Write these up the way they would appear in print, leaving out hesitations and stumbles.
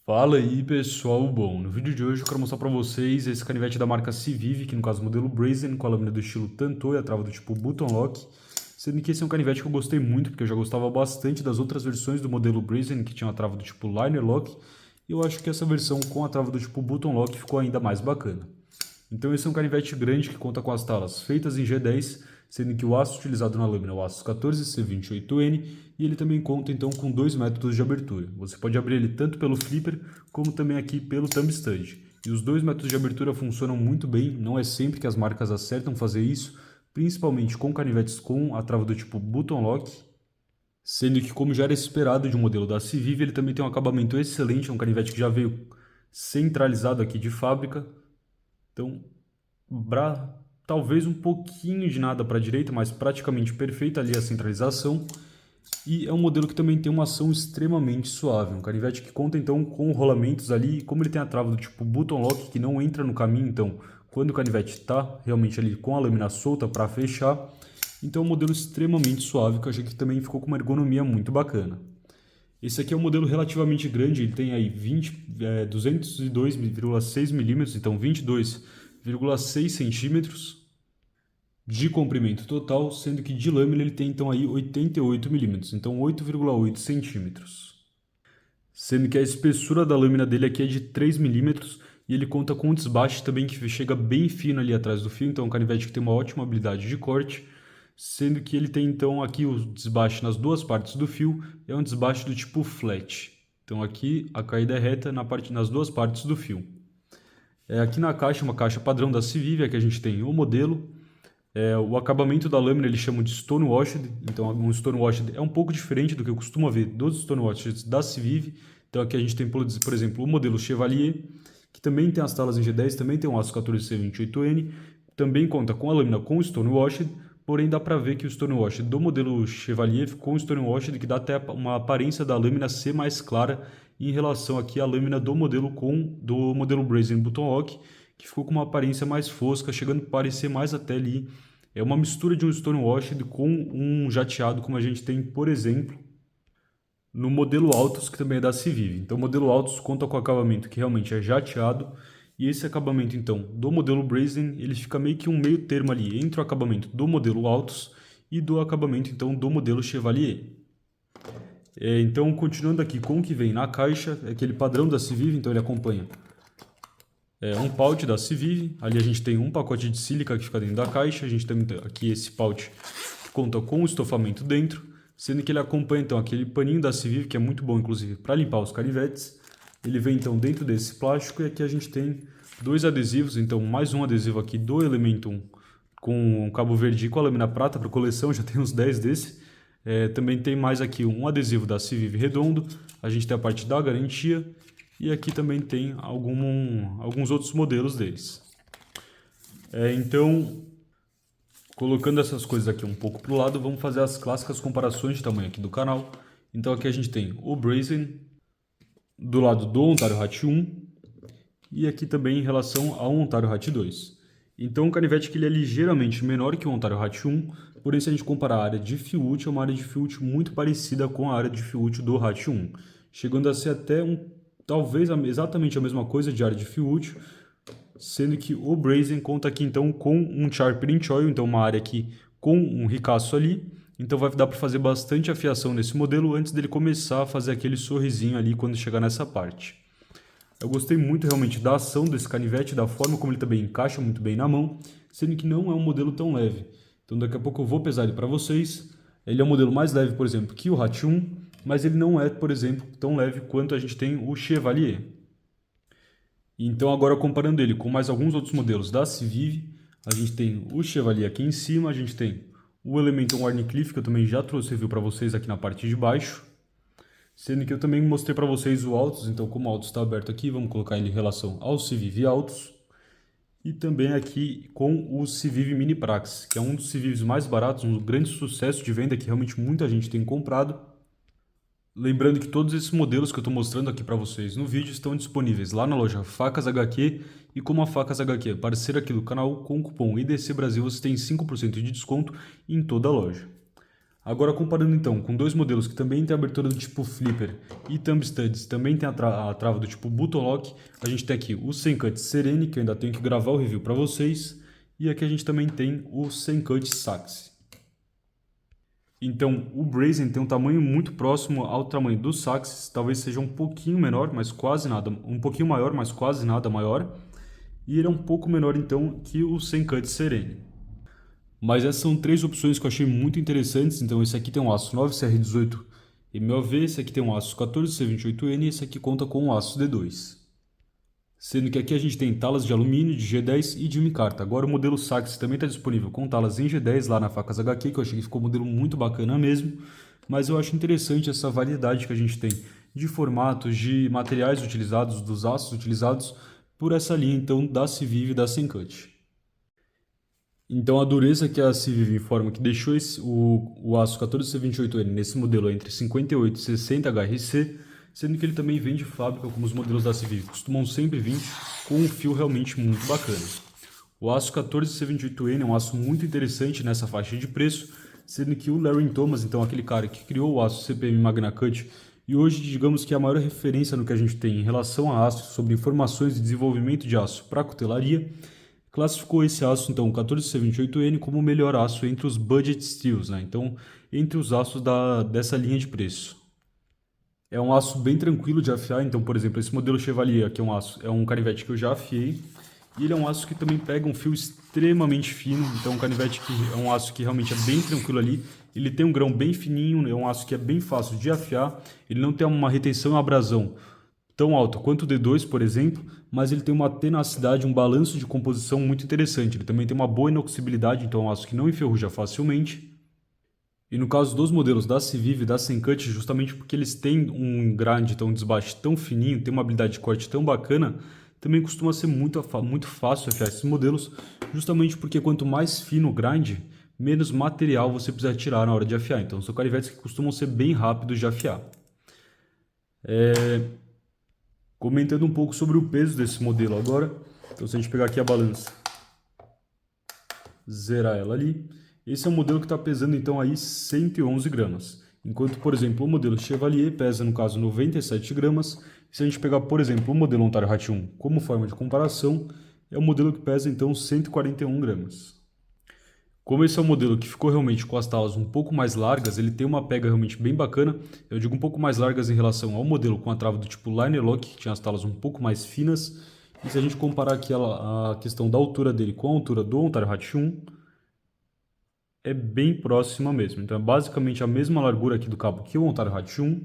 Fala aí pessoal, bom, no vídeo de hoje eu quero mostrar pra vocês esse canivete da marca Civivi, que no caso é o modelo Brazen, com a lâmina do estilo Tanto e a trava do tipo Button Lock, sendo que esse é um canivete que eu gostei muito, porque eu já gostava bastante das outras versões do modelo Brazen, que tinha a trava do tipo Liner Lock, e eu acho que essa versão com a trava do tipo Button Lock ficou ainda mais bacana. Então esse é um canivete grande que conta com as talas feitas em G10, sendo que o aço utilizado na lâmina é o aço 14C28N e ele também conta então com dois métodos de abertura. Você pode abrir ele tanto pelo flipper como também aqui pelo thumb stud. E os dois métodos de abertura funcionam muito bem, não é sempre que as marcas acertam fazer isso, principalmente com canivetes com a trava do tipo Button Lock, sendo que como já era esperado de um modelo da Civivi, ele também tem um acabamento excelente, é um canivete que já veio centralizado aqui de fábrica. Então, talvez um pouquinho de nada para a direita, mas praticamente perfeita ali a centralização. E é um modelo que também tem uma ação extremamente suave. Um canivete que conta então com rolamentos ali, como ele tem a trava do tipo Button Lock que não entra no caminho, então quando o canivete está realmente ali com a lâmina solta para fechar, então é um modelo extremamente suave que eu achei que também ficou com uma ergonomia muito bacana. Esse aqui é um modelo relativamente grande, ele tem aí 202,6 milímetros, então 22,6 centímetros de comprimento total, sendo que de lâmina ele tem então aí 88 milímetros, então 8,8 centímetros. Sendo que a espessura da lâmina dele aqui é de 3 milímetros e ele conta com um desbaste também que chega bem fino ali atrás do fio, então é um canivete que tem uma ótima habilidade de corte, sendo que ele tem então aqui o desbaste nas duas partes do fio, é um desbaste do tipo flat. Então aqui a caída é reta nas duas partes do fio. Aqui na caixa, uma caixa padrão da Civivi, aqui a gente tem o modelo. O acabamento da lâmina eles chamam de Stonewashed, então um Stonewashed é um pouco diferente do que eu costumo ver dos Stonewashed da Civivi. Então aqui a gente tem, por exemplo, o modelo Chevalier, que também tem as talas em G10, também tem um aço 14C28N, também conta com a lâmina com Stonewashed, porém dá para ver que o Stonewashed do modelo Chevalier ficou um Stonewashed que dá até uma aparência da lâmina ser mais clara em relação aqui à lâmina do modelo Brazen Button Lock, que ficou com uma aparência mais fosca, chegando a parecer mais até ali. É uma mistura de um Stonewashed com um jateado, como a gente tem, por exemplo, no modelo Altos, que também é da Civivi. Então o modelo Altos conta com acabamento que realmente é jateado, e esse acabamento então do modelo Brazen, ele fica meio que um meio termo ali entre o acabamento do modelo Altos e do acabamento então do modelo Chevalier. Então continuando aqui com o que vem na caixa, é aquele padrão da Civivi, então ele acompanha um pouch da Civivi, ali a gente tem um pacote de sílica que fica dentro da caixa, a gente tem aqui esse pouch que conta com o estofamento dentro, sendo que ele acompanha então aquele paninho da Civivi, que é muito bom inclusive para limpar os canivetes. Ele vem então dentro desse plástico e aqui a gente tem dois adesivos, então mais um adesivo aqui do Elementum com cabo verde e com a lâmina prata para coleção, já tem uns 10 desse. Também tem mais aqui um adesivo da Civivi redondo, a gente tem a parte da garantia e aqui também tem alguns outros modelos deles. Então, colocando essas coisas aqui um pouco para o lado, vamos fazer as clássicas comparações de tamanho aqui do canal. Então aqui a gente tem o Brazen do lado do Ontario Hat 1 e aqui também em relação ao Ontario Hat 2. Então o canivete que ele é ligeiramente menor que o Ontario Hat 1, porém se a gente comparar a área de fio útil, é uma área de fio útil muito parecida com a área de fio útil do Hat 1, chegando a ser até talvez exatamente a mesma coisa de área de fio útil, sendo que o Brazen conta aqui então com um Sharpening Choil, então uma área aqui com um ricaço ali, então vai dar para fazer bastante afiação nesse modelo antes dele começar a fazer aquele sorrisinho ali quando chegar nessa parte. Eu gostei muito realmente da ação desse canivete, da forma como ele também encaixa muito bem na mão, sendo que não é um modelo tão leve. Então daqui a pouco eu vou pesar ele para vocês. Ele é um modelo mais leve, por exemplo, que o Hat 1, mas ele não é, por exemplo, tão leve quanto a gente tem o Chevalier. Então agora comparando ele com mais alguns outros modelos da Civivi, a gente tem o Chevalier aqui em cima, a gente tem o Elementum Warncliffe, que eu também já trouxe review para vocês aqui na parte de baixo, sendo que eu também mostrei para vocês o Altos, então como o Altos está aberto aqui, vamos colocar ele em relação ao Civivi Altos, e também aqui com o Civivi Mini Prax, que é um dos Civivis mais baratos, um grande sucesso de venda que realmente muita gente tem comprado. Lembrando que todos esses modelos que eu estou mostrando aqui para vocês no vídeo estão disponíveis lá na loja Facas HQ, e como a Facas HQ é parceira aqui do canal, com o cupom IDC Brasil você tem 5% de desconto em toda a loja. Agora comparando então com dois modelos que também tem abertura do tipo flipper e thumb studs, também tem a trava do tipo button lock, a gente tem aqui o Sencut Serene, que eu ainda tenho que gravar o review para vocês, e aqui a gente também tem o Sencut Saxe. Então o Brazen tem um tamanho muito próximo ao tamanho do Saxe, talvez seja um pouquinho menor, mas quase nada, um pouquinho maior, mas quase nada maior, e ele é um pouco menor então que o Sencut Serene. Mas essas são três opções que eu achei muito interessantes. Então esse aqui tem um aço 9CR18 MOV, esse aqui tem um aço 14C28N e esse aqui conta com um aço D2. Sendo que aqui a gente tem talas de alumínio, de G10 e de micarta. Agora o modelo Saxe também está disponível com talas em G10 lá na Facas HQ, que eu achei que ficou um modelo muito bacana mesmo. Mas eu acho interessante essa variedade que a gente tem de formatos, de materiais utilizados, dos aços utilizados por essa linha então da Civive e da Sencut. Então a dureza que a Civive informa que deixou o aço 14C28N nesse modelo é entre 58 e 60 HRC, sendo que ele também vem de fábrica, como os modelos da Civive costumam sempre vir, com um fio realmente muito bacana. O aço 14C28N é um aço muito interessante nessa faixa de preço, sendo que o Larry Thomas, então aquele cara que criou o aço CPM Magna Cut, e hoje digamos que é a maior referência no que a gente tem em relação a aço, sobre informações de desenvolvimento de aço para cutelaria, classificou esse aço, então, 14C28N, como o melhor aço entre os budget steels, né? Então, entre os aços dessa linha de preço. É um aço bem tranquilo de afiar, então, por exemplo, esse modelo Chevalier aqui é um canivete que eu já afiei, e ele é um aço que também pega um fio extremamente fino, então um canivete que é um aço que realmente é bem tranquilo ali, ele tem um grão bem fininho, é um aço que é bem fácil de afiar, ele não tem uma retenção e abrasão tão alto quanto o D2, por exemplo, mas ele tem uma tenacidade, um balanço de composição muito interessante. Ele também tem uma boa inoxibilidade, então é um aço que não enferruja facilmente. E no caso dos modelos da Civive e da Sencut, justamente porque eles têm um grind, então um desbaste tão fininho, tem uma habilidade de corte tão bacana, também costuma ser muito fácil afiar esses modelos, justamente porque quanto mais fino o grind, menos material você precisa tirar na hora de afiar. Então são canivetes que costumam ser bem rápidos de afiar. Comentando um pouco sobre o peso desse modelo agora. Então, se a gente pegar aqui a balança, zerar ela ali, esse é um modelo que está pesando então aí 111 gramas. Enquanto, por exemplo, o modelo Chevalier pesa, no caso, 97 gramas. E se a gente pegar, por exemplo, o modelo Ontario Hat 1 como forma de comparação, é um modelo que pesa então 141 gramas. Como esse é um modelo que ficou realmente com as talas um pouco mais largas, ele tem uma pega realmente bem bacana. Eu digo um pouco mais largas em relação ao modelo com a trava do tipo Liner Lock, que tinha as talas um pouco mais finas. E se a gente comparar aqui a questão da altura dele com a altura do Ontario Hat 1, é bem próxima mesmo. Então é basicamente a mesma largura aqui do cabo que o Ontario Hat 1,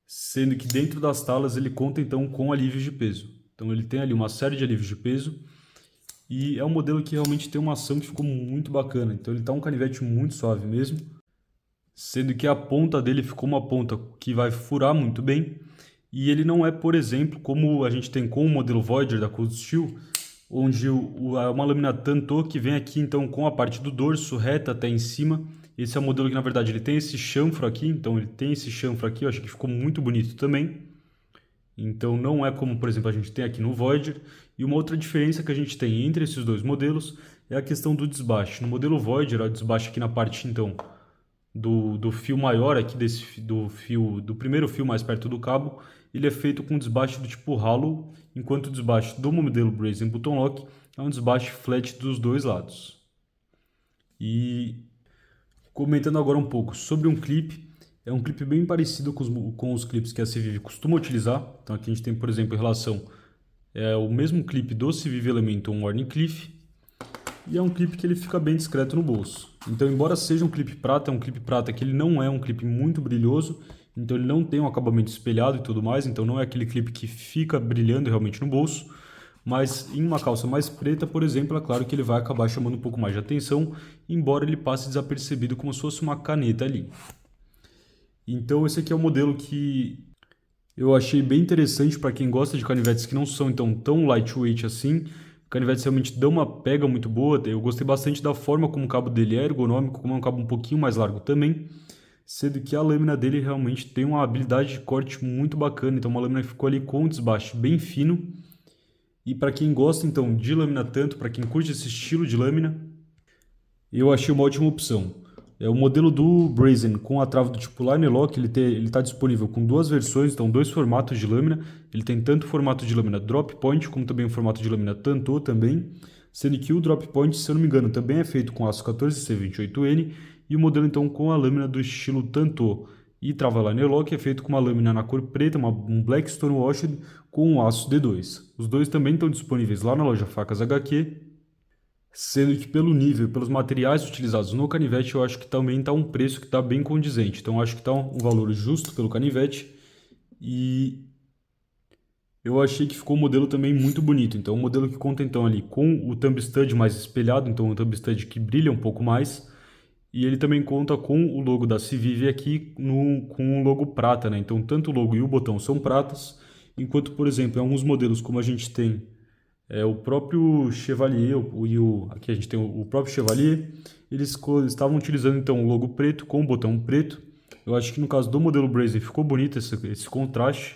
sendo que dentro das talas ele conta então com alívios de peso. Então ele tem ali uma série de alívios de peso. E é um modelo que realmente tem uma ação que ficou muito bacana. Então ele está um canivete muito suave mesmo. Sendo que a ponta dele ficou uma ponta que vai furar muito bem. E ele não é, por exemplo, como a gente tem com o modelo Voyager da Cold Steel, onde é uma lâmina Tanto que vem aqui então com a parte do dorso reta até em cima. Esse é um modelo que na verdade ele tem esse chanfro aqui, então ele tem esse chanfro aqui, eu acho que ficou muito bonito também. Então não é como, por exemplo, a gente tem aqui no Voyager. E uma outra diferença que a gente tem entre esses dois modelos é a questão do desbaste. No modelo Voyager, o desbaste aqui na parte então do fio maior aqui do primeiro fio mais perto do cabo, ele é feito com desbaste do tipo hollow, enquanto o desbaste do modelo Brazen Button Lock é um desbaste flat dos dois lados. E comentando agora um pouco sobre um clipe, é um clipe bem parecido com os clipes que a Civive costuma utilizar. Então aqui a gente tem, por exemplo, em relação o mesmo clipe do Civive Elementon Warning Cliff, e é um clipe que ele fica bem discreto no bolso. Então, embora seja um clipe prata, é um clipe prata que ele não é um clipe muito brilhoso, então ele não tem um acabamento espelhado e tudo mais, então não é aquele clipe que fica brilhando realmente no bolso, mas em uma calça mais preta, por exemplo, é claro que ele vai acabar chamando um pouco mais de atenção, embora ele passe desapercebido como se fosse uma caneta ali. Então esse aqui é um modelo que eu achei bem interessante para quem gosta de canivetes que não são então tão lightweight assim. Canivetes realmente dão uma pega muito boa. Eu gostei bastante da forma como o cabo dele é ergonômico, como é um cabo um pouquinho mais largo também, sendo que a lâmina dele realmente tem uma habilidade de corte muito bacana. Então uma lâmina que ficou ali com um desbaste bem fino. E para quem gosta então de lâmina tanto, para quem curte esse estilo de lâmina, eu achei uma ótima opção. O modelo do Brazen com a trava do tipo Line Lock, ele está disponível com duas versões, então dois formatos de lâmina. Ele tem tanto o formato de lâmina Drop Point, como também o formato de lâmina Tanto também, sendo que o Drop Point, se eu não me engano, também é feito com aço 14C28N, e o modelo então com a lâmina do estilo Tanto e trava Line Lock é feito com uma lâmina na cor preta, um Black Stone Washed com um aço D2. Os dois também estão disponíveis lá na loja Facas HQ, sendo que pelo nível, pelos materiais utilizados no canivete, eu acho que também está um preço que está bem condizente. Então eu acho que está um valor justo pelo canivete e eu achei que ficou um modelo também muito bonito. Então um modelo que conta então ali com o thumb stud mais espelhado, então um thumb stud que brilha um pouco mais. E ele também conta com o logo da Civivi aqui com o logo prata, né? Então tanto o logo e o botão são pratas, enquanto, por exemplo, em alguns modelos como a gente tem o próprio Chevalier aqui a gente tem o próprio Chevalier, eles estavam utilizando então o logo preto com o botão preto. Eu acho que no caso do modelo Brazen ficou bonito esse contraste,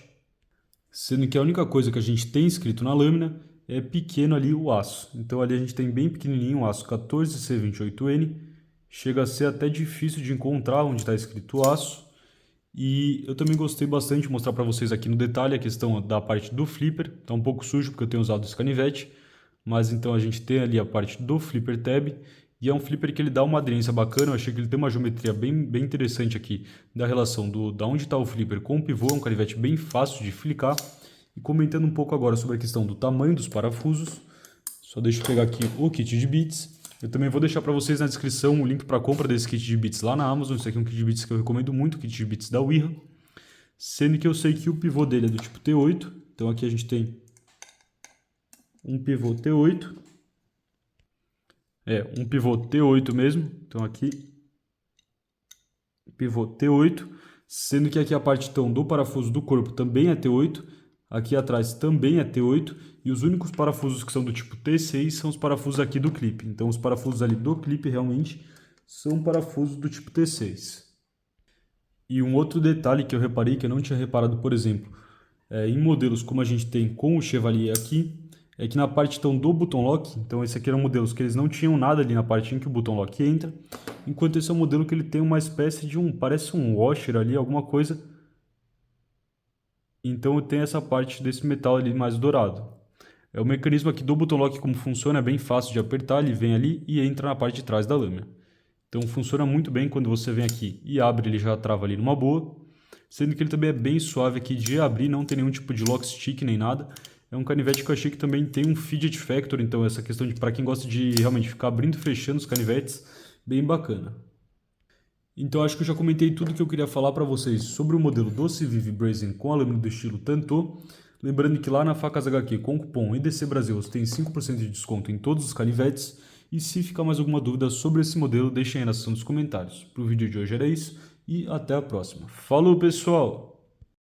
sendo que a única coisa que a gente tem escrito na lâmina é pequeno ali o aço. Então ali a gente tem bem pequenininho o aço 14C28N, chega a ser até difícil de encontrar onde está escrito aço. E eu também gostei bastante de mostrar para vocês aqui no detalhe a questão da parte do flipper. Está um pouco sujo porque eu tenho usado esse canivete, mas então a gente tem ali a parte do flipper tab. E é um flipper que ele dá uma aderência bacana. Eu achei que ele tem uma geometria bem interessante aqui da relação da onde está o flipper com o pivô. É um canivete bem fácil de flicar. E comentando um pouco agora sobre a questão do tamanho dos parafusos, só deixa eu pegar aqui o kit de bits. Eu também vou deixar para vocês na descrição o link para compra desse kit de bits lá na Amazon. Esse aqui é um kit de bits que eu recomendo muito, o kit de bits da Wiha. Sendo que eu sei que o pivô dele é do tipo T8. Então aqui a gente tem um pivô T8. Um pivô T8 mesmo. Então aqui, pivô T8. Sendo que aqui a parte então, do parafuso do corpo também é T8. Aqui atrás também é T8 e os únicos parafusos que são do tipo T6 são os parafusos aqui do clipe. Então os parafusos ali do clipe realmente são parafusos do tipo T6. E um outro detalhe que eu reparei que eu não tinha reparado, por exemplo, em modelos como a gente tem com o Chevalier aqui, é que na parte então, do botão lock, então esse aqui eram modelos que eles não tinham nada ali na parte em que o botão lock entra, enquanto esse é um modelo que ele tem uma espécie de parece um washer ali, alguma coisa. Então tem essa parte desse metal ali mais dourado. O mecanismo aqui do botão lock, como funciona, é bem fácil de apertar, ele vem ali e entra na parte de trás da lâmina. Então funciona muito bem quando você vem aqui e abre, ele já trava ali numa boa. Sendo que ele também é bem suave aqui de abrir, não tem nenhum tipo de lock stick nem nada. É um canivete que eu achei que também tem um fidget factor, então essa questão de para quem gosta de realmente ficar abrindo e fechando os canivetes, bem bacana. Então acho que eu já comentei tudo que eu queria falar para vocês sobre o modelo do Civivi Brazen com a lâmina do estilo Tanto. Lembrando que lá na Facas HQ com o cupom EDC Brasil você tem 5% de desconto em todos os canivetes. E se ficar mais alguma dúvida sobre esse modelo, deixem aí na seção dos comentários. Para o vídeo de hoje era isso e até a próxima. Falou, pessoal!